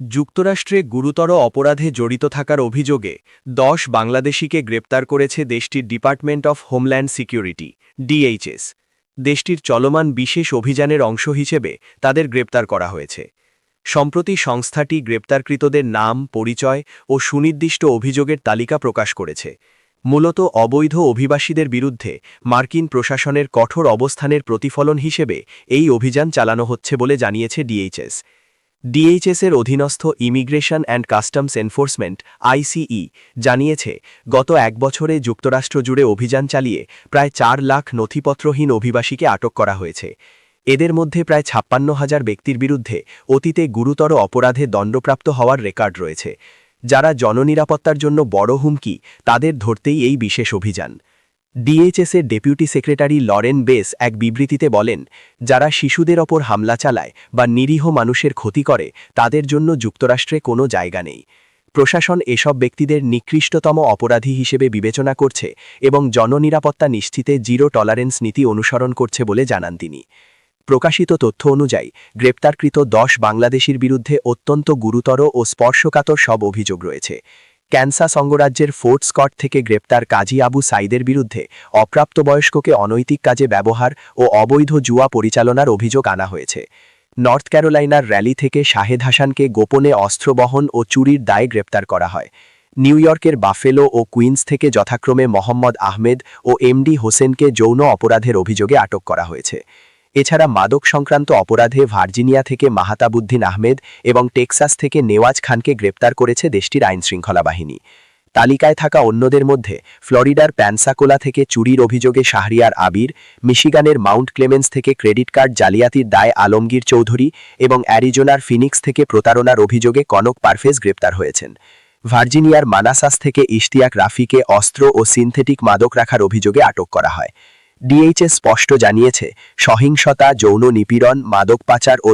যুক্তরাষ্ট্রে গুরুতর অপরাধে জড়িত থাকার অভিযোগে ১০ বাংলাদেশিকে গ্রেপ্তার করেছে দেশটির department of homeland security DHS. দেশটির চলমান বিশেষ অভিযানের অংশ হিসেবে তাদের গ্রেপ্তার করা হয়েছে। সম্প্রতি সংস্থাটি গ্রেপ্তারকৃতদের নাম, পরিচয় ও সুনির্দিষ্ট অভিযোগের তালিকা প্রকাশ করেছে। মূলত অবৈধ অভিবাসীদের বিরুদ্ধে মার্কিন প্রশাসনের কঠোর অবস্থানের প্রতিফলন হিসেবে এই অভিযান চালানো হচ্ছে বলে জানিয়েছে ডিএইচএস। ডিএইচএসের অধীনস্থ ইমিগ্রেশন অ্যান্ড কাস্টমস এনফোর্সমেন্ট আইসিই জানিয়েছে, গত এক বছরে যুক্তরাষ্ট্র জুড়ে অভিযান চালিয়ে প্রায় ৪ লাখ নথিপত্রহীন অভিবাসীকে আটক করা হয়েছে। এদের মধ্যে প্রায় ৫৬,০০০ ব্যক্তির বিরুদ্ধে অতীতে গুরুতর অপরাধে দণ্ডপ্রাপ্ত হওয়ার রেকর্ড রয়েছে। যারা জননিরাপত্তার জন্য বড় হুমকি, তাদের ধরতেই এই বিশেষ অভিযান। ডিএইচএসের ডেপুটি সেক্রেটারি লরেন বেস এক বিবৃতিতে বলেন, যারা শিশুদের ওপর হামলা চালায় বা নিরীহ মানুষের ক্ষতি করে, তাদের জন্য যুক্তরাষ্ট্রে কোনো জায়গা নেই। প্রশাসন এসব ব্যক্তিদের নিকৃষ্টতম অপরাধী হিসেবে বিবেচনা করছে এবং জননিরাপত্তা নিশ্চিতে জিরো টলারেন্স নীতি অনুসরণ করছে বলে জানান তিনি। প্রকাশিত তথ্য অনুযায়ী গ্রেপ্তারকৃত ১০ বাংলাদেশির বিরুদ্ধে অত্যন্ত গুরুতর ও স্পর্শকাতর সব অভিযোগ রয়েছে। ক্যানসাস অঙ্গরাজ্যের ফোর্ট স্কট থেকে গ্রেপ্তার কাজী আবু সাইদের বিরুদ্ধে অপ্রাপ্তবয়স্ককে অনৈতিক কাজে ব্যবহার ও অবৈধ জুয়া পরিচালনার অভিযোগ আনা হয়েছে। নর্থ ক্যারোলাইনার র্যালি থেকে শাহেদ হাসানকে গোপনে অস্ত্র বহন ও চুরির দায়ে গ্রেপ্তার করা হয়। নিউ ইয়র্কের বাফেলো ও কুইন্স থেকে যথাক্রমে মোহাম্মদ আহমেদ ও এমডি হোসেনকে যৌন অপরাধের অভিযোগে আটক করা হয়েছে। এছাড়া মাদক সংক্রান্ত অপরাধে ভার্জিনিয়া থেকে মাহাতাবুদ্দিন আহমেদ এবং টেক্সাস থেকে নেওয়াজ খানকে গ্রেপ্তার করেছে দেশটির আইনশৃঙ্খলা বাহিনী। তালিকায় থাকা অন্যদের মধ্যে ফ্লোরিডার প্যানসাকোলা থেকে চুরির অভিযোগে শাহরিয়ার আবির, মিশিগানের মাউন্ট ক্লেমেন্স থেকে ক্রেডিট কার্ড জালিয়াতির দায়ে আলমগীর চৌধুরী এবং অ্যারিজোনার ফিনিক্স থেকে প্রতারণার অভিযোগে কনক পারভেজ গ্রেপ্তার হয়েছেন। ভার্জিনিয়ার মানাসাস থেকে ইশতিয়াক রাফিকে অস্ত্র ও সিনথেটিক মাদক রাখার অভিযোগে আটক করা হয়। ডিএইচএস স্পষ্ট জানিয়েছে, সহিংসতা, যৌন নিপীড়ন, মাদক পাচার ও